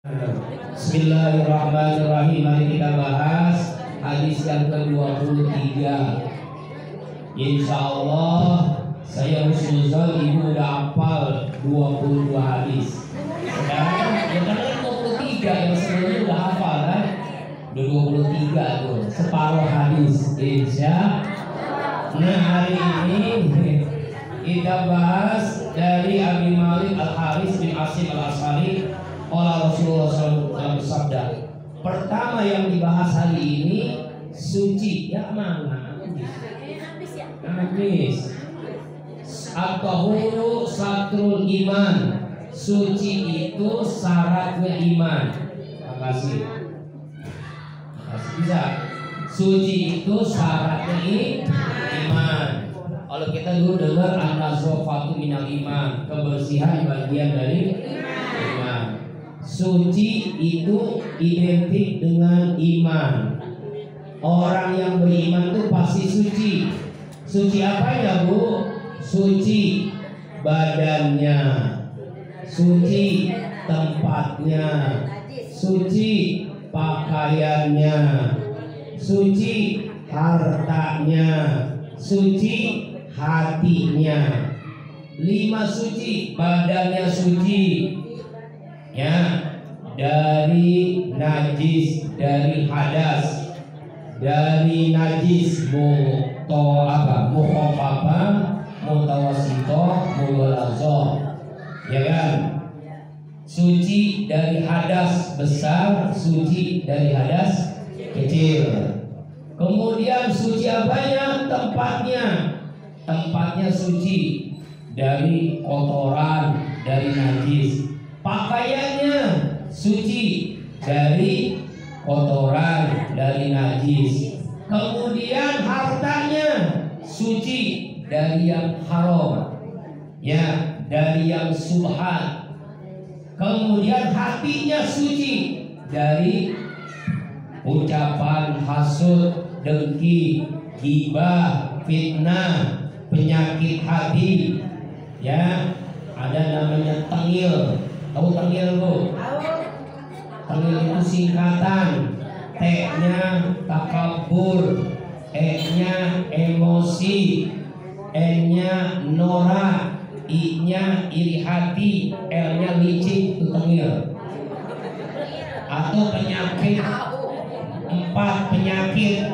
Bismillahirrahmanirrahim. Mari kita bahas hadis yang ke-23. Insya Allah saya husnuzon ibu udah hafal 22 hadis. Sekarang ya kan 23 yang sebelumnya udah hafal kan? Udah 23 tuh, separuh hadis. Nah hari ini kita bahas dari Abi Malik Al-Haris bin Asim Al-Asari. Oleh Rasulullah SAW bersabda, pertama yang dibahas hari ini suci. Ya mana? Habis. At-tahuru satrul iman. Suci itu syaratnya iman. Makasih. Bisa. Suci itu syaratnya iman. Kalau kita dulu dengar an-nazafatu minal iman, kebersihan bagian dari iman. Suci itu identik dengan iman. Orang yang beriman itu pasti suci. Suci apa ya Bu? Suci badannya, suci tempatnya, suci pakaiannya, suci hartanya, suci hatinya. 5 suci. Badannya suci, ya, dari najis, dari hadas, dari najis mukhafafah, mutawasithah, mughalazah, ya kan? Suci dari hadas besar, suci dari hadas kecil. Kemudian suci apanya? Tempatnya. Tempatnya suci dari kotoran, dari najis. Pakaiannya suci dari kotoran, dari najis. Kemudian hartanya suci dari yang haram, ya, dari yang subhat. Kemudian hatinya suci dari ucapan hasud, dengki, ghibah, fitnah, penyakit hati, ya. Ada namanya tengil. Tahu tengil Bu? Tengil itu singkatan. T-nya takabur, E-nya emosi, N-nya norak, I-nya iri hati, L-nya licik, itu tengil. Atau penyakit, 4 penyakit.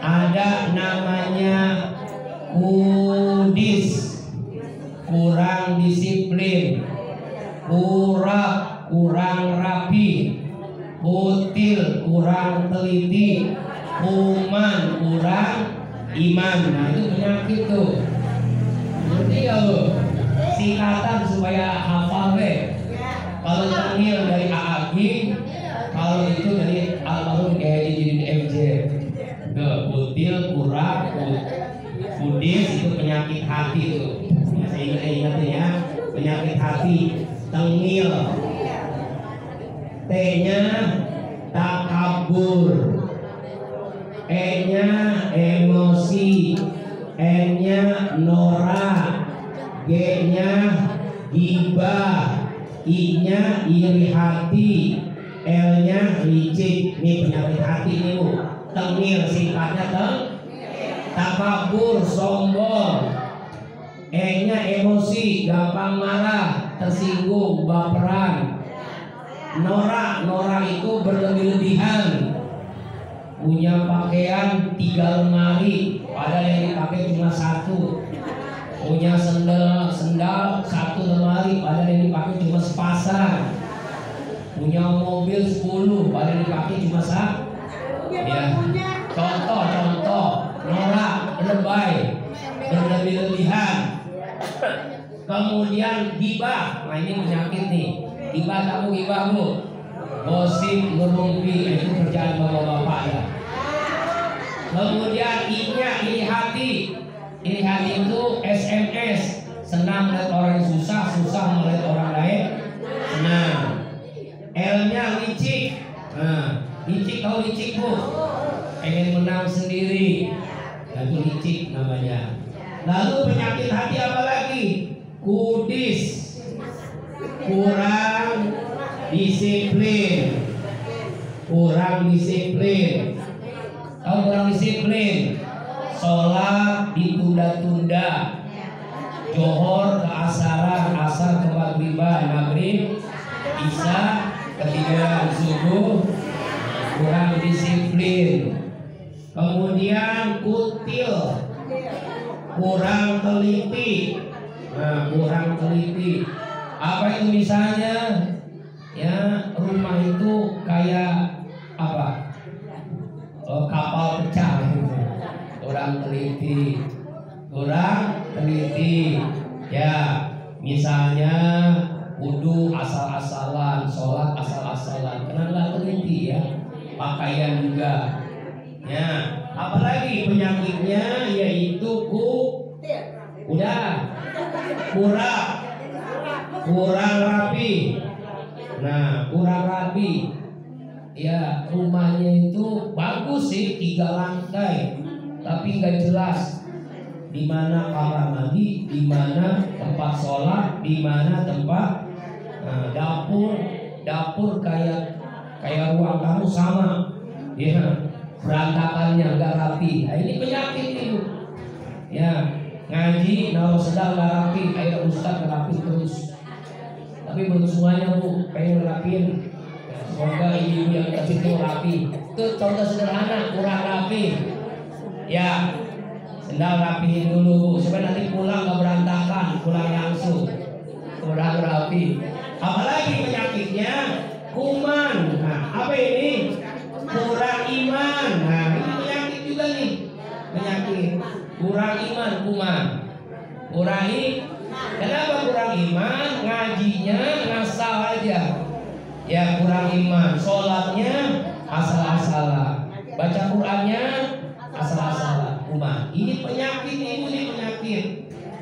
Ada namanya kudis, kurang disiplin, kurang rapi, kutil, kurang teliti, kuman, kurang iman. Nah itu penyakit tuh. Ngerti ya lo? Singkatan supaya hafal deh. Kalau tengil dari AAG, kalau itu dari almarhum kayak jadi MJ. Kutil, kurang, kudis itu penyakit hati tuh. Ya, saya ingat ya, penyakit hati. Tengil, T-nya takabur, E-nya emosi, N-nya norak, G-nya ghibah, I-nya iri hati, L-nya licik. Ini penyakit hati nih Bu. Tengil singkatnya takabur, sombong. E-nya emosi, gampang marah, tersinggung, baperan. Norak itu berlebih-lebihan. Punya pakaian 3 lemari, padahal yang dipakai cuma 1. Punya sendal 1 lemari, padahal yang dipakai cuma sepasang. Punya mobil 10, padahal yang dipakai cuma 1. Ya. Contoh norak, lebay, berlebih-lebihan. Kemudian ghibah. Nah ini penyakit nih. Ghibah, kamu ghibah Bu? Gosip, ngerumpi, itu kerjaan bapak-bapak ya. Kemudian I-nya iri hati. Iri hati itu SMS, senang melihat orang yang susah, susah melihat orang lain senang. L-nya licik. Nah, licik, tahu licik Bu? Pengen menang sendiri. Nah, itu licik namanya. Lalu penyakit hati apa lagi? Kudis, kurang disiplin. Kurang disiplin. Tahu kurang disiplin? Sholat ditunda-tunda. Johor ke asaran, asar ke maghriban, maghrib isya ketiga subuh. Kurang disiplin. Kemudian kutil, kurang teliti. Nah, kurang teliti. Apa itu misalnya? Ya, rumah itu kayak apa? Kapal pecah gitu. Kurang teliti. Kurang teliti. Ya, misalnya wudu asal-asalan, sholat asal-asalan. Kenapa teliti ya? Pakaian juga. Ya, apalagi penyakitnya yaitu udah kurang rapi. Nah, kurang rapi. Ya, rumahnya itu bagus sih 3 lantai, tapi nggak jelas di mana kamar mandi, di mana tempat sholat, di mana tempat dapur kayak ruang tamu sama. Ya, berantakannya nggak rapi. Nah, ini penyakit itu. Ya, ngaji naruh sedang nggak rapi, kayak ustaz nggak rapi terus. Tapi belum semuanya bu, pengen rapin. Semoga ibu yang kasih itu rapi. Itu contoh sederhana, kurang rapi. Ya, sendal rapiin dulu bu, supaya nanti pulang nggak berantakan, pulang langsung. Kurang rapi. Apalagi penyakitnya kuman. Nah, apa ini? Kurang iman. Nah, ini penyakit juga nih. Penyakit kurang iman, kuman. Kenapa kurang iman? Ngajinya ngasal aja. Ya, kurang iman. Sholatnya asal-asalan. Baca Qur'annya asal-asalan. Kuman. Ini penyakit, ini penyakit.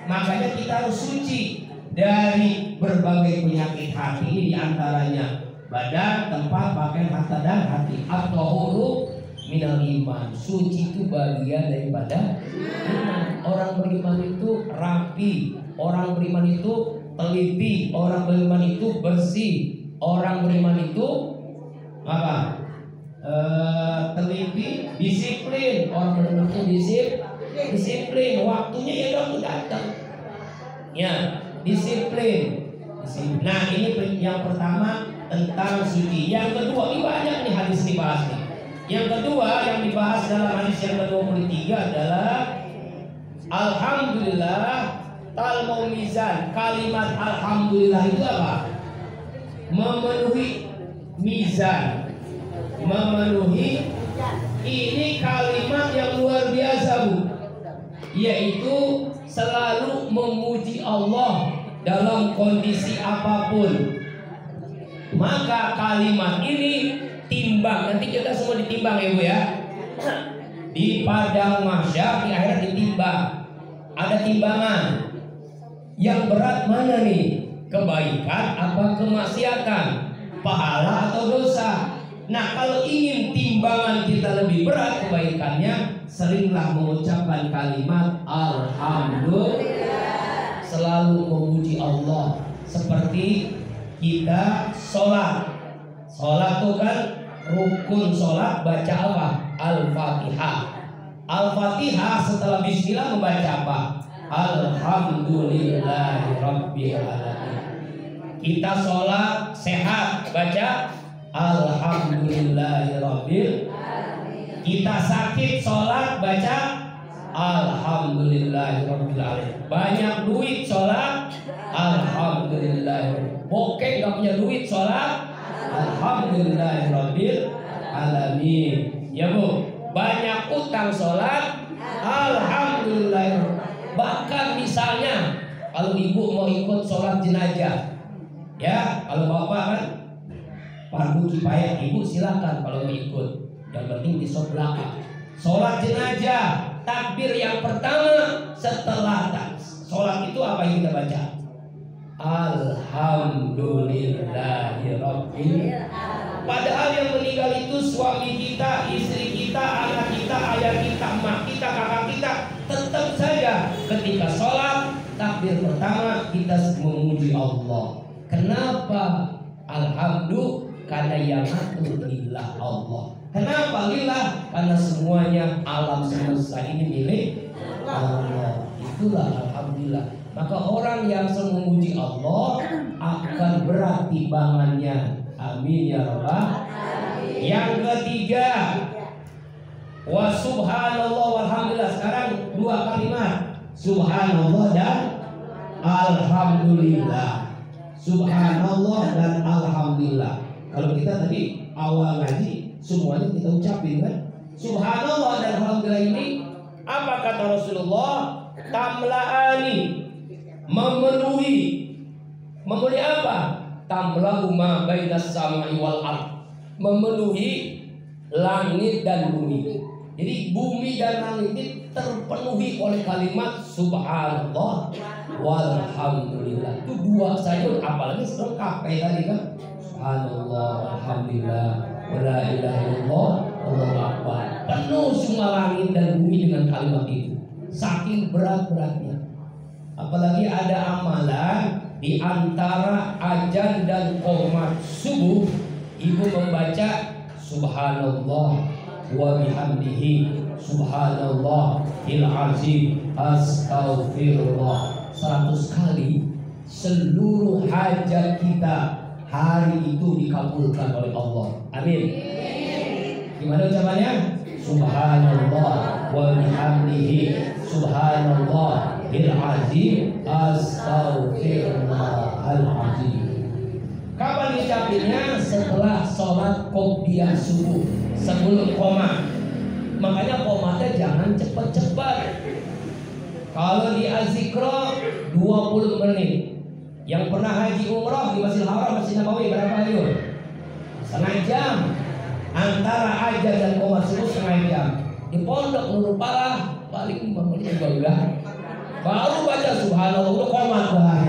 Makanya kita harus suci dari berbagai penyakit hati, diantaranya badan, tempat, pakaian, harta dan hati. At-tahuru minal iman. Suci itu bagian daripada iman. Orang beriman itu rapi, orang beriman itu teliti, orang beriman itu bersih, orang beriman itu apa? Teliti, disiplin. Orang beriman itu disiplin. Waktunya ya udah datang. Ya, disiplin. Nah, ini yang pertama tentang suci. Yang kedua, ini banyak nih hadis dibahas nih. Yang kedua yang dibahas dalam hadis yang ke-23 adalah alhamdulillah talmau mizan. Kalimat alhamdulillah itu apa? Memenuhi mizan. Memenuhi. Ini kalimat yang luar biasa bu, yaitu selalu memuji Allah dalam kondisi apapun. Maka kalimat ini timbang, nanti kita semua ditimbang ya bu ya. Di padang mahsyar, di akhirat ditimbang. Ada timbangan. Yang berat mana nih? Kebaikan apa kemaksiatan? Pahala atau dosa? Nah, kalau ingin timbangan kita lebih berat kebaikannya, seringlah mengucapkan kalimat alhamdulillah. Selalu memuji Allah. Seperti kita sholat. Sholat itu kan rukun sholat, baca apa? Al-Fatihah. Al-Fatihah setelah bismillah membaca apa? Alhamdulillahirabbil alamin. Kita sholat sehat, baca alhamdulillahirabbil alamin. Kita sakit sholat, baca alhamdulillahirabbil alamin. Banyak duit sholat, alhamdulillah. Bokeh nggak punya duit sholat, alhamdulillahirabbil alamin. Ya bu, banyak utang sholat, alhamdulillah. Bahkan misalnya kalau ibu mau ikut sholat jenazah, ya kalau bapak kan fardu kifayah, ibu silakan kalau mau ikut. Yang penting di sholat belakang. Sholat jenazah, takbir yang pertama setelah sholat itu apa yang kita baca? Alhamdulillahirabbil. Padahal yang meninggal itu suami kita, istri kita, anak kita, ayah kita, emak kita, kakak kita. Tetap saja ketika sholat takbir pertama kita memuji Allah. Kenapa Alhamdulillah karena yang ngatur lillah Allah. Kenapa lillah? Karena semuanya alam semesta ini milik Allah. Itulah alhamdulillah. Maka orang yang selalu memuji Allah akan berat timbangannya. Amin ya rabbal. Yang ketiga, wa subhanallah walhamdulillah. Sekarang dua kalimat, subhanallah dan alhamdulillah. Subhanallah dan alhamdulillah. Kalau kita tadi awal ngaji semuanya kita ucapin kan? Subhanallah dan alhamdulillah ini apa kata Rasulullah? Tamla'ani, memenuhi. Memenuhi apa? Tamla'u ma bainas samai wal ard. Memenuhi langit dan bumi. Jadi bumi dan langit ini terpenuhi oleh kalimat subhanallah walhamdulillah. Itu dua saja, apalagi selengkap kayak tadi kan. Subhanallah, alhamdulillah, wala ilaha illallah, Allahu akbar. Penuh semua langit dan bumi dengan kalimat itu. Saking berat-beratnya. Apalagi ada amalan di antara azan dan qomat subuh, ibu membaca subhanallah wa bihamdihi subhanallah il azim astaghfirullah 100 kali. Seluruh hajat kita hari itu dikabulkan oleh Allah. Amin. Gimana ucapannya? Subhanallah wa bihamdihi subhanallah il azim astaghfirullahal azim. Kapan diucapinnya? Setelah sholat qobliyah subuh, sebelum qomat. Makanya qomatnya jangan cepat-cepat. Kalau di Azikro 20 menit. Yang pernah haji umrah di Masjidil Haram, Masjid Nabawi berapa yuk? Setengah jam. Antara azan dan qomat subuh setengah jam. Di pondok Nurul Falah paling 5 menit juga udah. Baru baca subhanallah udah qomat lah.